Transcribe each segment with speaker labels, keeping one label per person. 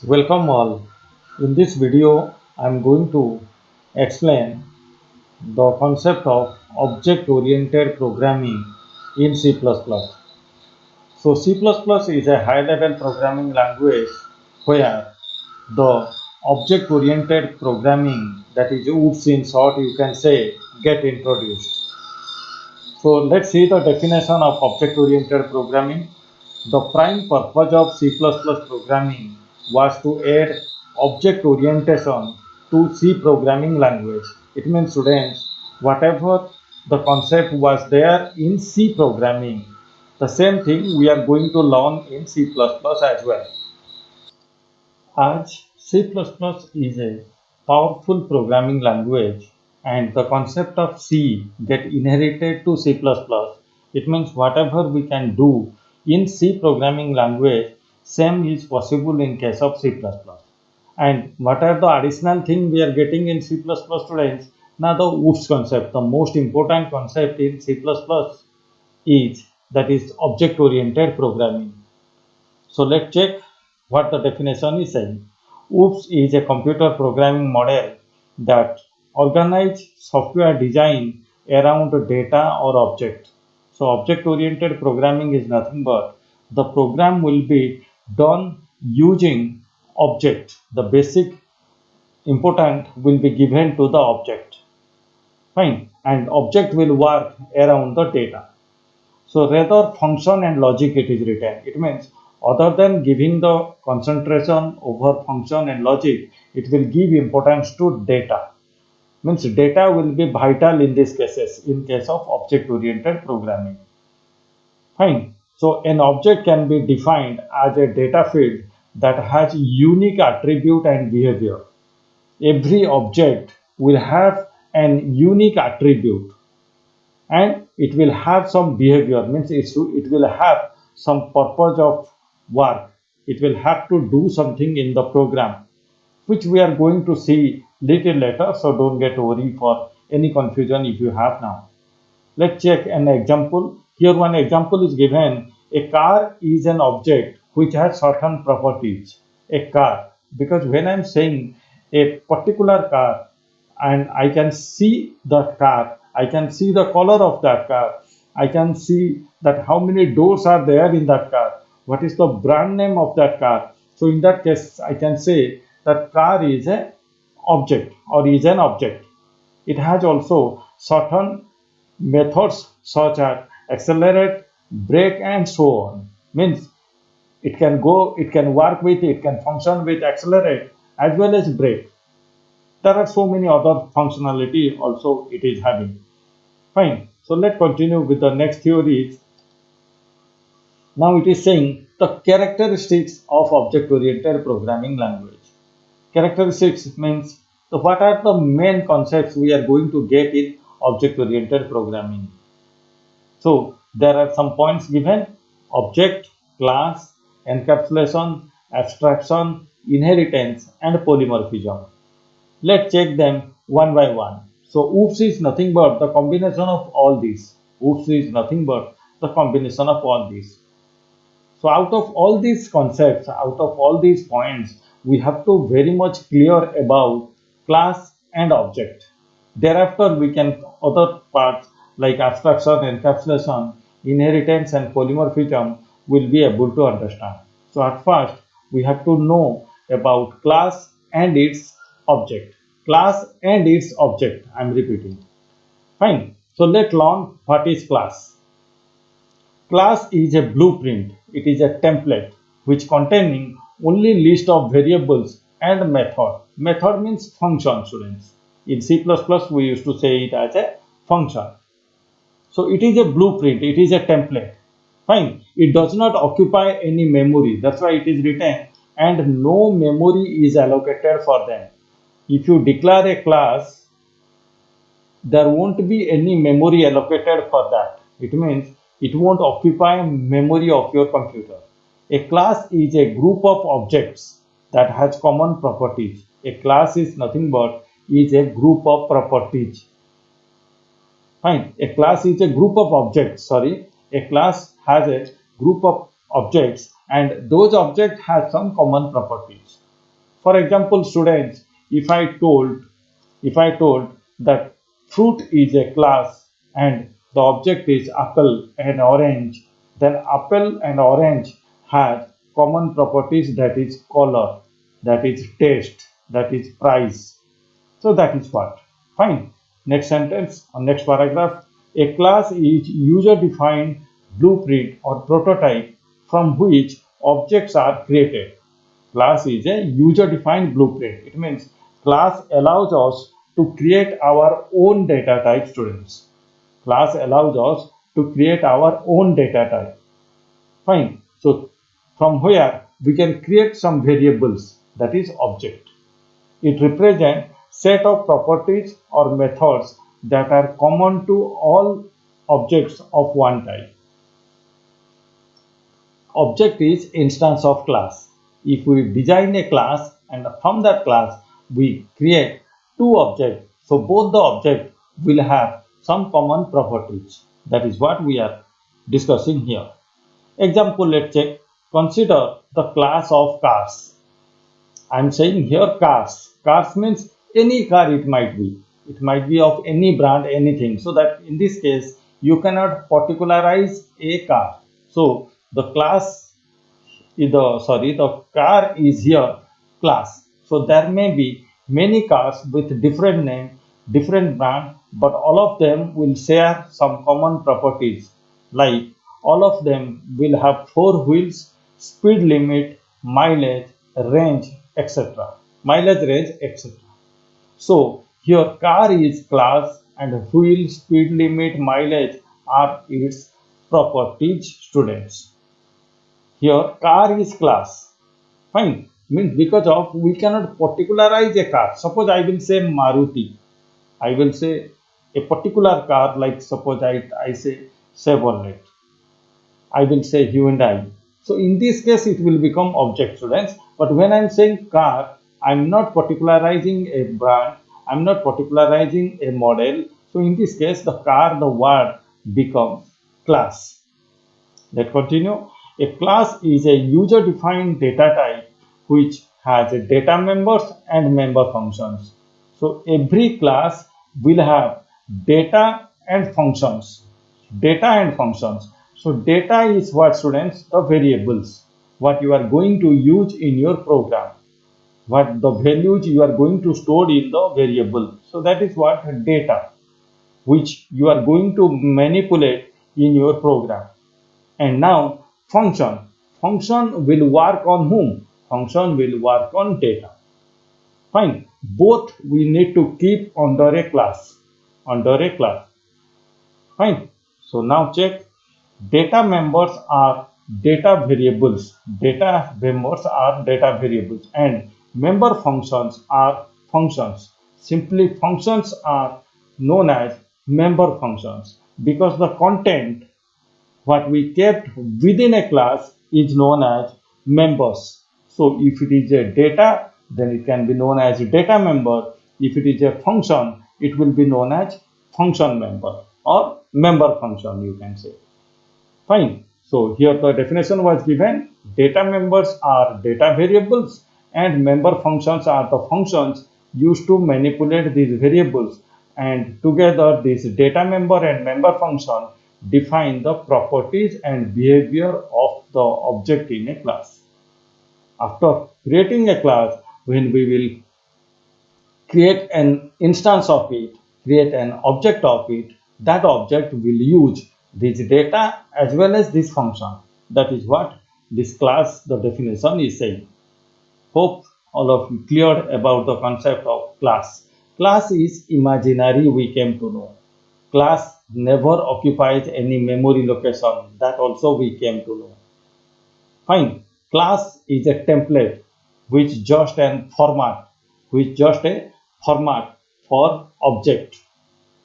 Speaker 1: Welcome all. In this video, I am going to explain the concept of object-oriented programming in C++. So C++ is a high-level programming language where the object-oriented programming, that is OOPS in short you can say, get introduced. So let's see the definition of object-oriented programming. The prime purpose of C++ programming was to add object orientation to C programming language. It means students, whatever the concept was there in C programming, the same thing we are going to learn in C++ as well. As C++ is a powerful programming language and the concept of C get inherited to C++, it means whatever we can do in C programming language, same is possible in case of C++. And what are the additional thing we are getting in C++ students? Now the OOPS concept, the most important concept in C++ is that is object oriented programming. So let's check what the definition is saying. OOPS is a computer programming model that organizes software design around data or object. So object-oriented programming is nothing but the program will be done using object. The basic important will be given to the object. Fine. And object will work around the data. So rather function and logic it is written. It means other than giving the concentration over function and logic, it will give importance to data. Means data will be vital in these cases in case of object oriented programming. Fine. So an object can be defined as a data field that has unique attribute and behavior. Every object will have an unique attribute and it will have some behavior, means it will have some purpose of work. It will have to do something in the program, which we are going to see little later, so don't get worried for any confusion if you have now. Let's check an example. Here one example is given. A car is an object which has certain properties. A car, because when I'm saying a particular car and I can see that car, I can see the color of that car, I can see that how many doors are there in that car, what is the brand name of that car. So in that case, I can say that car is an object or is an object. It has also certain methods such as accelerate, brake, and so on. Means it can work with, it can function with accelerate as well as brake. There are so many other functionality also it is having. Fine. So let's continue with the next theory. Now it is saying the characteristics of object-oriented programming language. Characteristics means what are the main concepts we are going to get in object-oriented programming. So there are some points given: object, class, encapsulation, abstraction, inheritance, and polymorphism. Let's check them one by one. So OOPS is nothing but the combination of all these. OOPS is nothing but the combination of all these. So out of all these concepts, out of all these points, we have to very much clear about class and object. Thereafter, we can other parts like abstraction, encapsulation, inheritance, and polymorphism will be able to understand. So at first, we have to know about class and its object. Class and its object. I am repeating. Fine. So let's learn what is class. Class is a blueprint. It is a template which containing only list of variables and method. Method means function, students. In C++, we used to say it as a function. So it is a blueprint. It is a template. Fine. It does not occupy any memory. That's why it is written, and no memory is allocated for them. If you declare a class, there won't be any memory allocated for that. It means it won't occupy memory of your computer. A class is a group of objects that has common properties. A class is nothing but is a group of properties. Fine. A class is a group of objects. Sorry. A class has a group of objects and those objects have some common properties. For example, students, if I told that fruit is a class and the object is apple and orange, then apple and orange have common properties, that is color, that is taste, that is price. So that is what. Fine. Next sentence or next paragraph. A class is user-defined blueprint or prototype from which objects are created. Class is a user-defined blueprint. It means class allows us to create our own data type, students. Class allows us to create our own data type. Fine. So from where we can create some variables, that is object. It represents set of properties or methods that are common to all objects of one type. Object is instance of class. If we design a class and from that class we create two objects, so both the objects will have some common properties. That is what we are discussing here. Example, let's check. Consider the class of cars. I'm saying here cars. Cars means any car it might be. It might be of any brand, anything. So that in this case, you cannot particularize a car. So the class is the car is here class. So there may be many cars with different name, different brand, but all of them will share some common properties. Like all of them will have four wheels, speed limit, mileage, range, etc. Mileage, range, etc. So here car is class and wheel, speed limit, mileage are its properties, students. Here car is class. Fine. Means because of we cannot particularize a car. Suppose I will say Maruti. I will say a particular car, like suppose I say Chevrolet. I will say Hyundai. So in this case, it will become object, students. But when I'm saying car, I'm not particularizing a brand. I'm not particularizing a model. So in this case, the car, the word becomes class. Let's continue. A class is a user-defined data type which has a data members and member functions. So every class will have data and functions. Data and functions. So data is what, students? The variables. What you are going to use in your program. What the values you are going to store in the variable. So that is what data, which you are going to manipulate in your program. And now function. Function will work on whom? Function will work on data. Fine. Both we need to keep under a class. Under a class. Fine. So now check. Data members are data variables. Data members are data variables and member functions are functions. Simply functions are known as member functions because the content what we kept within a class is known as members. So if it is a data, then it can be known as a data member. If it is a function, it will be known as function member or member function, you can say. Fine. So here the definition was given. Data members are data variables and member functions are the functions used to manipulate these variables, and together this data member and member function define the properties and behavior of the object in a class. After creating a class, when we will create an instance of it, create an object of it, that object will use this data as well as this function. That is what this class, the definition is saying. Hope all of you cleared about the concept of class. Class is imaginary, we came to know. Class never occupies any memory location, that also we came to know. Fine. Class is a template which just an format, which just a format for object.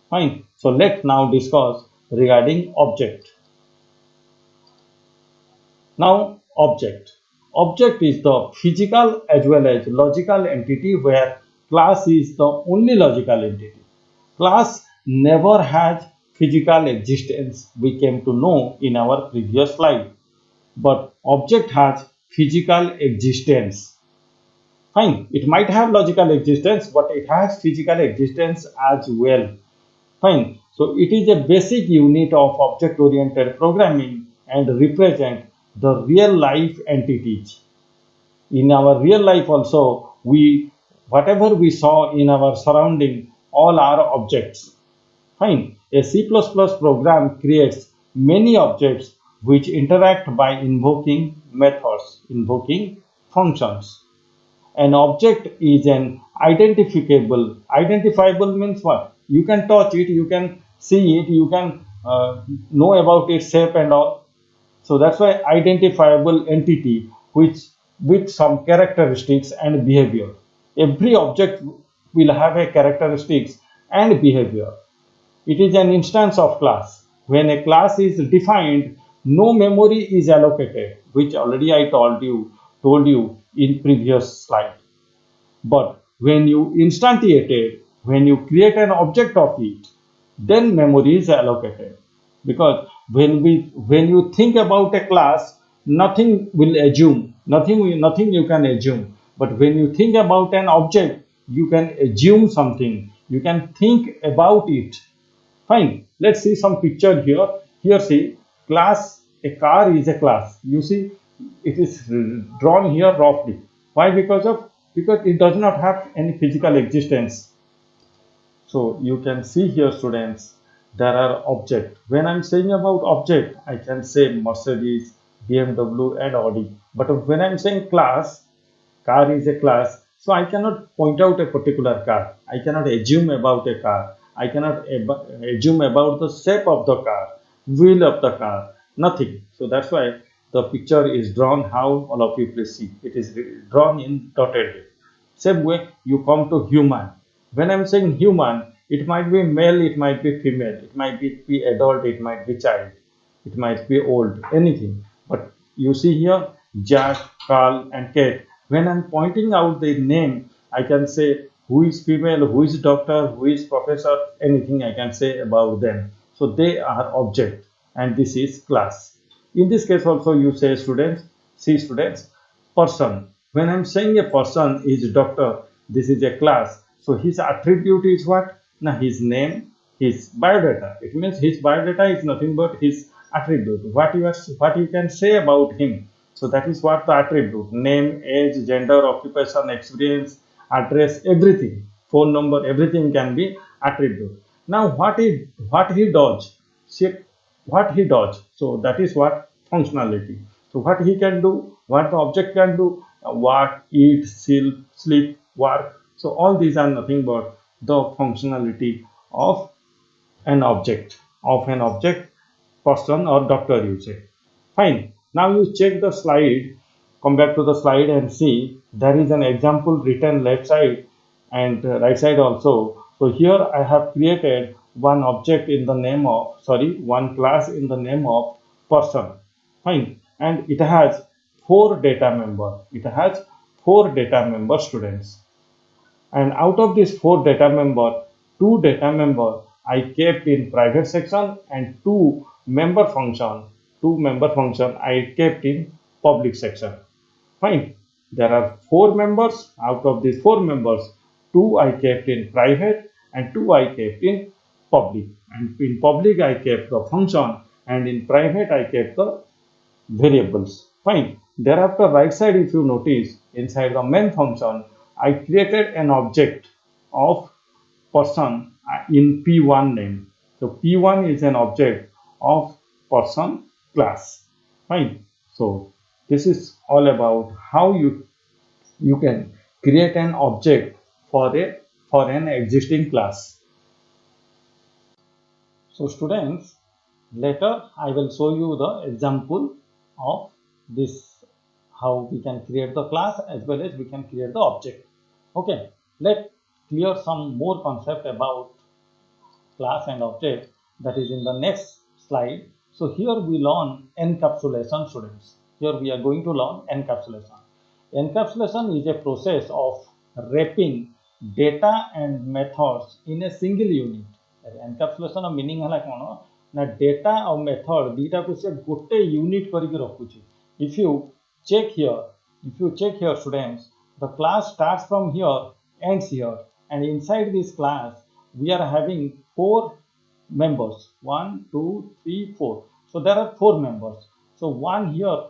Speaker 1: Fine. So let's now discuss regarding object. Now object. Object is the physical as well as logical entity where class is the only logical entity. Class never has physical existence, we came to know in our previous slide. But object has physical existence. Fine, it might have logical existence, but it has physical existence as well. Fine. So it is a basic unit of object-oriented programming and represent the real life entities. In our real life also, we whatever we saw in our surrounding, all are objects. Fine. A C++ program creates many objects which interact by invoking methods, invoking functions. An object is an identifiable means what? You can touch it, you can see it, you can know about its shape and all. So that's why identifiable entity which with some characteristics and behavior. Every object will have a characteristics and behavior. It is an instance of class. When a class is defined, no memory is allocated, which already I told you in previous slide. But when you instantiate it, when you create an object of it, then memory is allocated. Because when you think about a class, nothing will assume, nothing you can assume. But when you think about an object, you can assume something, you can think about it. Fine. Let's see some picture here. Here see class, a car is a class. You see it is drawn here roughly. Why? Because it does not have any physical existence. So you can see here students, there are object. When I'm saying about object, I can say Mercedes, BMW and Audi. But when I'm saying class, car is a class, so I cannot point out a particular car. I cannot assume about a car. I cannot assume about the shape of the car, wheel of the car, nothing. So that's why the picture is drawn how all of you please see. It is drawn in dotted way. Same way you come to human. When I'm saying human, it might be male, it might be female, it might be adult, it might be child, it might be old, anything. But you see here Jack, Carl, and Kate. When I'm pointing out the name, I can say who is female, who is doctor, who is professor, anything I can say about them. So they are object, and this is class. In this case also you say students, see students, person. When I'm saying a person is doctor, this is a class. So his attribute is what? Now his name, his biodata. It means his biodata is nothing but his attribute. What you can say about him. So that is what the attribute. Name, age, gender, occupation, experience, address, everything. Phone number, everything can be attribute. Now what he does. See, what he does. So that is what functionality. So what he can do, what the object can do, walk, eat, sleep, work. So all these are nothing but the functionality of of an object, person or doctor you say. Fine. Now you check the slide, come back to the slide and see there is an example written left side and right side also. So here I have created one object in the name of, sorry, one class in the name of person. Fine. And it has four data member. It has four data member students. And out of these four data member, two data member I kept in private section and two member function I kept in public section. Fine. There are four members. Out of these four members, two I kept in private and two I kept in public. And in public I kept the function and in private I kept the variables. Fine. Thereafter, right side, if you notice, inside the main function, I created an object of person in P1 name. So P1 is an object of person class. Fine. So this is all about how you can create an object for an existing class. So students, later I will show you the example of this, how we can create the class as well as we can create the object. Okay, let's clear some more concept about class and object, that is in the next slide. So here we learn encapsulation students. Here we are going to learn encapsulation. Encapsulation is a process of wrapping data and methods in a single unit. Encapsulation meaning है कौन ना data और method दीटा को से गोटे unit करके रखुची. If you check here, students, The class starts from here, ends here, and inside this class we are having four members: one, two, three, four. So there are four members. So one here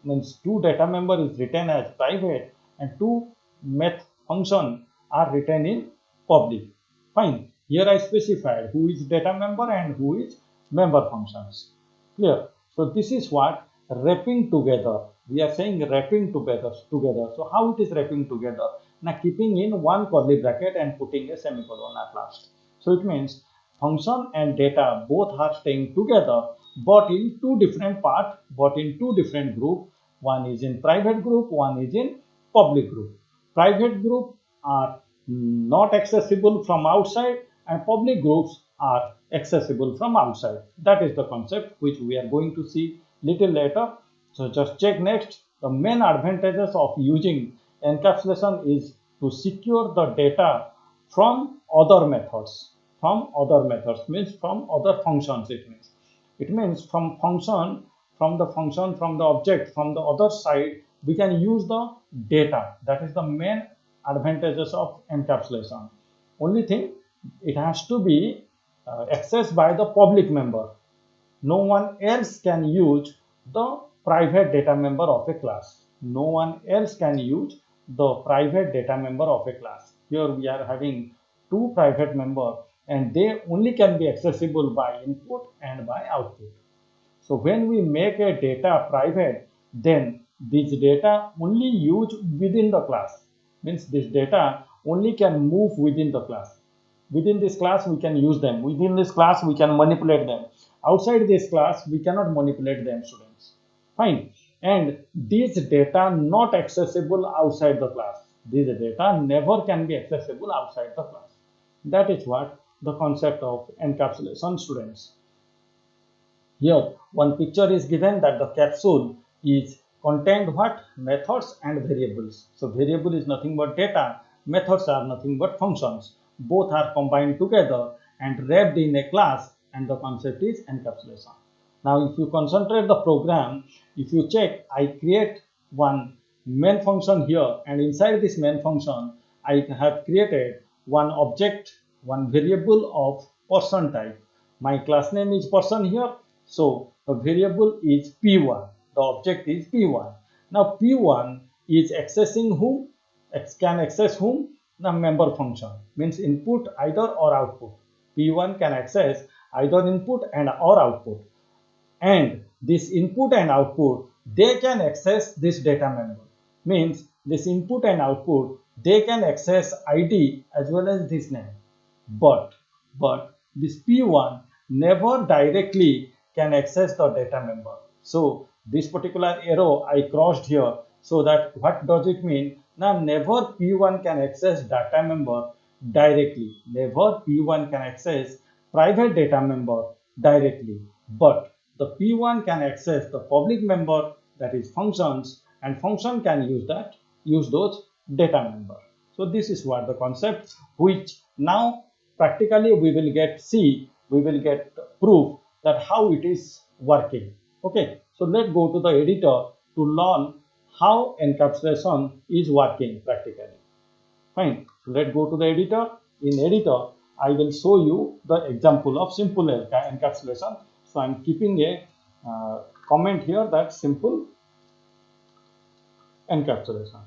Speaker 1: means two data member is written as private and two math function are written in public. Fine. Here I specified who is data member and who is member functions. Clear? So this is what wrapping together. We are saying wrapping together. So how it is wrapping together? Now keeping in one curly bracket and putting a semicolon at last. So it means function and data both are staying together but in two different parts, but in two different groups. One is in private group, one is in public group. Private group are not accessible from outside and public groups are accessible from outside. That is the concept which we are going to see little later. So just check next. The main advantages of using encapsulation is to secure the data from other methods. From other methods means from other functions. It means from the object, from the other side, we can use the data. That is the main advantages of encapsulation. Only thing, it has to be accessed by the public member. No one else can use the private data member of a class. No one else can use the private data member of a class. Here we are having two private members and they only can be accessible by input and by output. So when we make a data private, then this data only used within the class. Means this data only can move within the class. Within this class, we can use them. Within this class, we can manipulate them. Outside this class, we cannot manipulate them, students. Fine. And these data not accessible outside the class. These data never can be accessible outside the class. That is what the concept of encapsulation, students. Here, one picture is given that the capsule is contained what? Methods and variables. So variable is nothing but data, methods are nothing but functions. Both are combined together and wrapped in a class, and the concept is encapsulation. Now if you concentrate the program, if you check, I create one main function here, and inside this main function I have created one object, one variable of person type. My class name is person here, so the variable is P1. The object is P1. Now P1 is accessing whom? Can access whom? The member function. Means input either or output. P1 can access either input and or output. And this input and output, they can access this data member. Means this input and output, they can access ID as well as this name. But this P1 never directly can access the data member. So this particular arrow I crossed here, so that what does it mean? Now never P1 can access data member directly. Never P1 can access private data member directly. But the P1 can access the public member, that is functions, and function can use those data member. So this is what the concept, which now practically we will get proof that how it is working. Okay, so let's go to the editor to learn how encapsulation is working practically. Fine. So let's go to the editor. In editor, I will show you the example of simple encapsulation. So I'm keeping a comment here that simple encapsulation.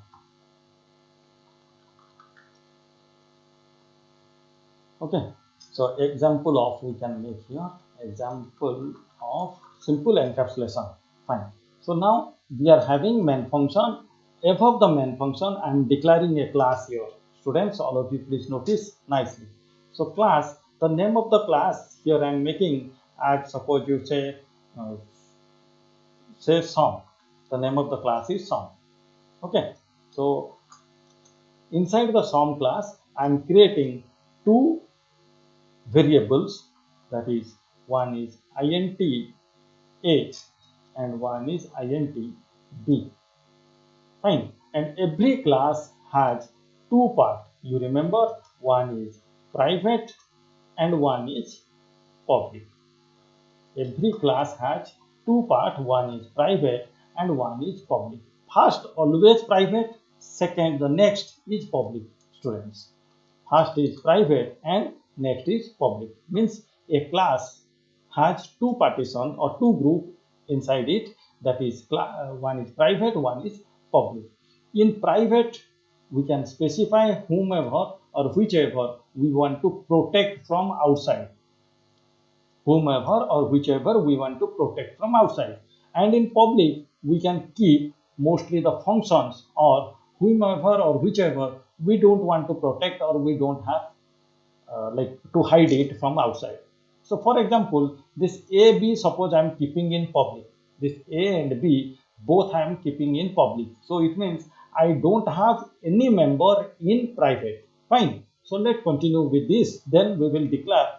Speaker 1: Okay. So example of, we can make here example of simple encapsulation. Fine. So now we are having main function. Above the main function, I am declaring a class here. Students, all of you please notice nicely. So class, the name of the class here I am making as, suppose you say sum. The name of the class is sum. Okay. So inside the sum class, I am creating two variables, that is one is int h and one is int b. Fine. And every class has two parts. You remember, one is private and one is public. Every class has two parts, one is private and one is public. First always private Second, the next is public, students. First is private and next is public. Means a class has two partitions or two group inside it, that is one is private, one is public. In private, we can specify whomever or whichever we want to protect from outside, whomever or whichever we want to protect from outside. And in public, we can keep mostly the functions or whomever or whichever we don't want to protect or we don't have like to hide it from outside. So for example, this A, B, suppose I am keeping in public. This A and B, both I am keeping in public. So it means I don't have any member in private. Fine. So let's continue with this. Then we will declare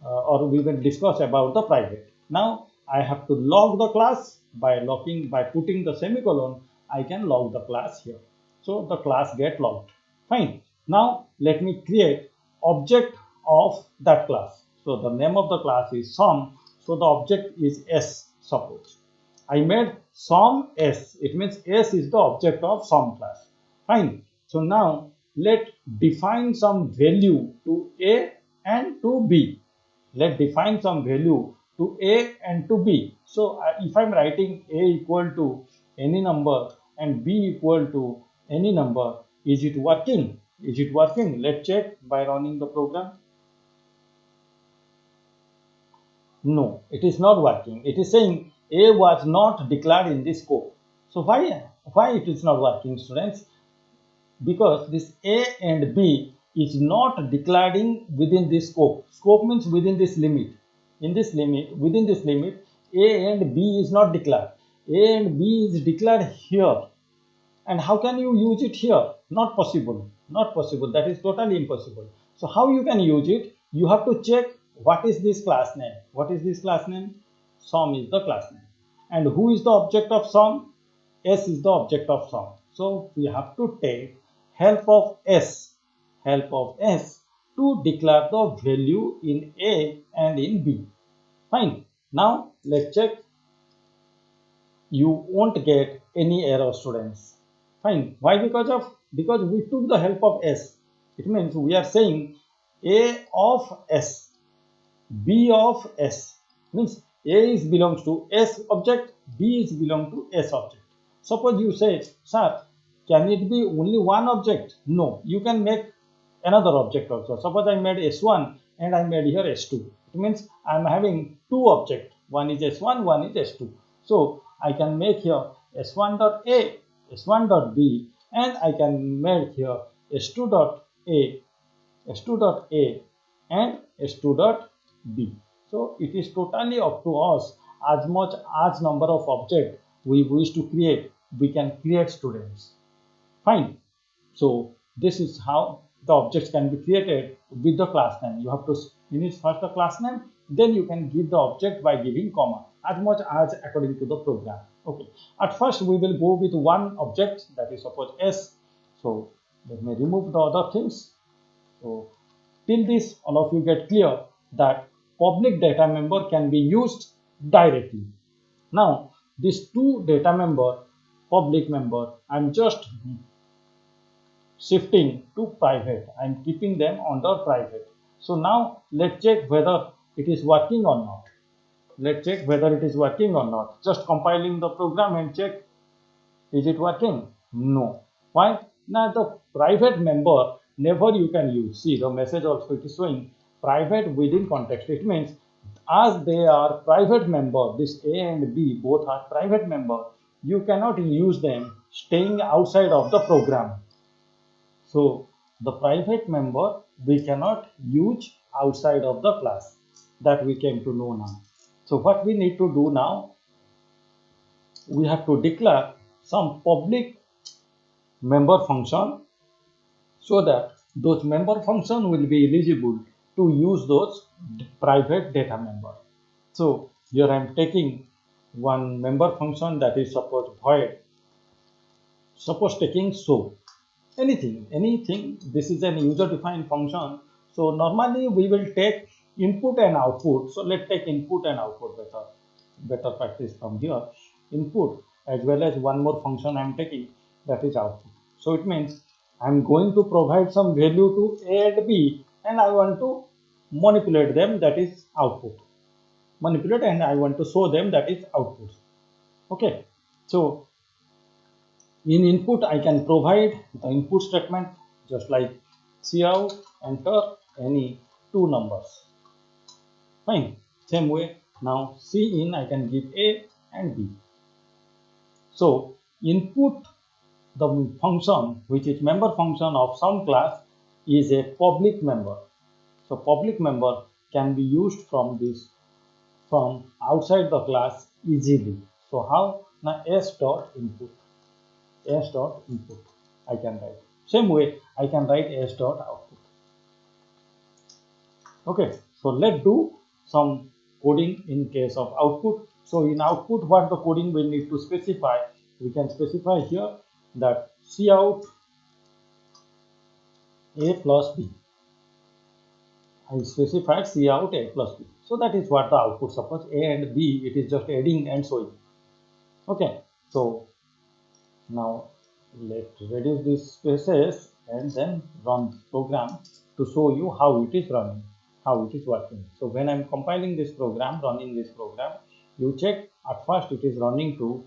Speaker 1: or we will discuss about the private. Now I have to log the class by putting the semicolon. I can log the class here. So the class get logged. Fine. Now let me create object of that class. So the name of the class is sum. So the object is s, suppose. I made sum s. It means s is the object of sum class. Fine. So now let define some value to a and to b. Let define some value to a and to b. So if I'm writing a equal to any number and b equal to any number, is it working? Is it working? Let's check by running the program. No, it is not working. It is saying A was not declared in this scope. So why it is not working, students? Because this A and B is not declaring within this scope. Scope means within this limit. In this limit, within this limit, A and B is not declared. A and B is declared here. And how can you use it here? Not possible. Not possible. That is totally impossible. So how you can use it? You have to check what is this class name. What is this class name? Sum is the class name. And who is the object of sum? S is the object of sum. So we have to take help of S to declare the value in A and in B. Fine. Now let's check. You won't get any error, students. Fine. Why? Because we took the help of S. It means we are saying A of S, B of S. Means A is belongs to S object, B is belong to S object. Suppose you say, sir, can it be only one object? No, you can make another object also. Suppose I made S1 and I made here S2. It means I am having two objects. One is S1, one is S2. So I can make here S1.A, S1.B, and I can make here S2.A, S2.A, and S2.B. So it is totally up to us. As much as number of objects we wish to create, we can create, students. Fine. So this is how the objects can be created with the class name. You have to finish first the class name, then you can give the object by giving comma, as much as according to the program. Okay. At first we will go with one object, that is suppose S. So let me remove the other things. So till this all of you get clear that public data member can be used directly. Now these two data member, public member, I'm just shifting to private. I'm keeping them under private. So now let's check whether it is working or not. Let's check whether it is working or not. Just compiling the program and check, is it working? No. Why? Now the private member never you can use. See the message also it is showing private within context. It means as they are private member, this A and B both are private member, you cannot use them staying outside of the program. So the private member we cannot use outside of the class, that we came to know now. So what we need to do now, we have to declare some public member function so that those member function will be eligible to use those private data member. So here I am taking one member function, that is suppose void, suppose taking show. Anything. This is an user defined function. So normally we will take input and output. So let's take input and output, better practice from here. Input as well as one more function I am taking, that is output. So it means I'm going to provide some value to A and B and I want to manipulate them, that is output. Manipulate and I want to show them, that is output. Okay. So in input I can provide the input statement just like cout, enter any two numbers. Fine. Same way now cin I can give A and B. So input, the function which is member function of some class, is a public member. So public member can be used from outside the class easily. So how? Now s dot input, s dot input I can write. Same way I can write s dot output. Okay, so let's do some coding in case of output. So in output, what the coding we need to specify? We can specify here that cout a plus b. I specified cout a plus b. So that is what the output. Suppose a and b, it is just adding and showing. Okay, so now let's reduce these spaces and then run program to show you how it is running, how it is working. So when I'm compiling this program, running this program, you check at first it is running to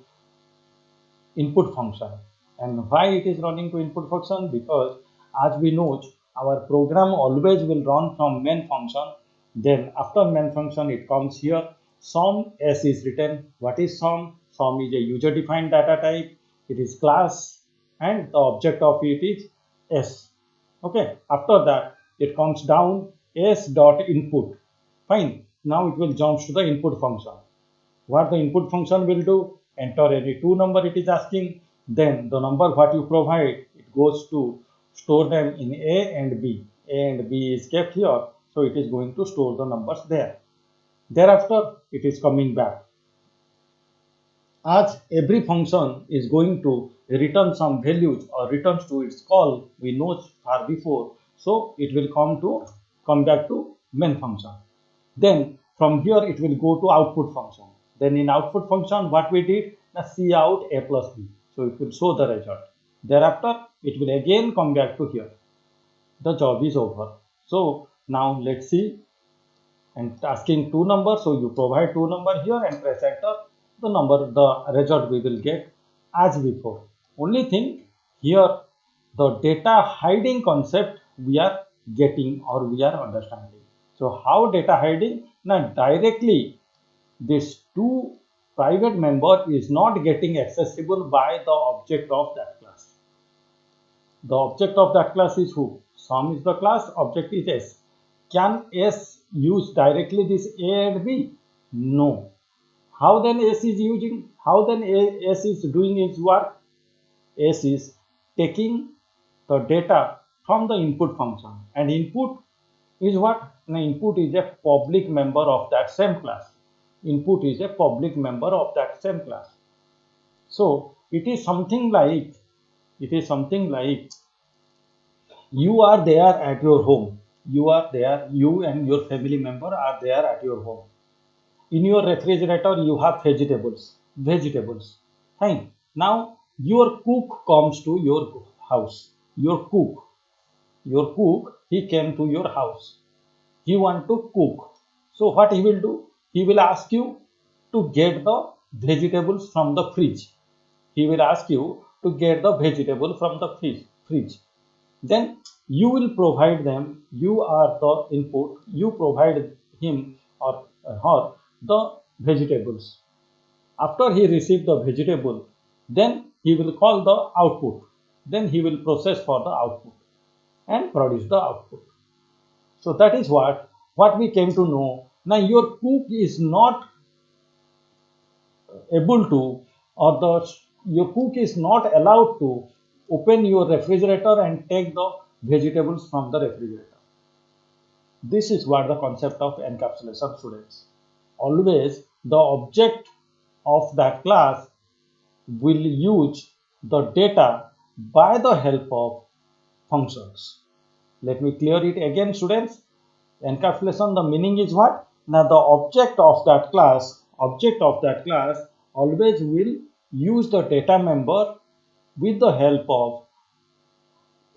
Speaker 1: input function. And why it is running to input function? Because as we know, our program always will run from main function. Then after main function it comes here, sum s is written. What is sum? Sum is a user defined data type. It is class and the object of it is s. Okay, after that it comes down s dot input. Fine. Now it will jump to the input function. What the input function will do? Enter any two number it is asking. Then the number what you provide, it goes to store them in A and B. A and B is kept here. So it is going to store the numbers there. Thereafter, it is coming back. As every function is going to return some values or returns to its call, we know far before. So it will come back to main function. Then from here it will go to output function. Then in output function what we did? Now cout a plus b. So it will show the result. Thereafter it will again come back to here. The job is over. So now let's see, and asking two numbers. So you provide two number here and press enter. The result we will get as before. Only thing here, the data hiding concept we are getting or we are understanding. So how data hiding? Now directly this two private member is not getting accessible by the object of that class. The object of that class is who? Sum is the class, object is S. Can S use directly this A and B? No. How then S is using? How then S is doing its work? S is taking the data from the input function, and input is what? Now input is a public member of that same class. Input is a public member of that same class. So it is something like you are there at your home. You are there, you and your family member are there at your home. In your refrigerator you have vegetables. Fine. Now your cook comes to your house. Your cook, he came to your house. He want to cook. So what he will do? He will ask you to get the vegetables from the fridge. He will ask you to get the vegetable from the fridge. Then you will provide them. You are the input. You provide him or her the vegetables. After he receives the vegetable, then he will call the output. Then he will process for the output and produce the output. So that is what we came to know. Now your cook is not able to, or the your cook is not allowed to open your refrigerator and take the vegetables from the refrigerator. This is what the concept of encapsulation, students. Always the object of that class will use the data by the help of functions. Let me clear it again, students. Encapsulation, the meaning is what? Now the object of that class always will use the data member with the help of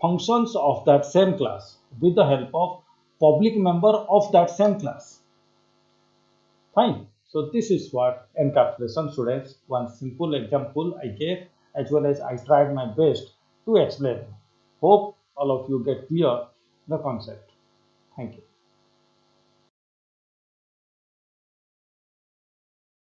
Speaker 1: functions of that same class with the help of public member of that same class. Fine. So this is what encapsulation students, one simple example I gave as well as I tried my best to explain. Hope all of you get clear the concept. Thank you.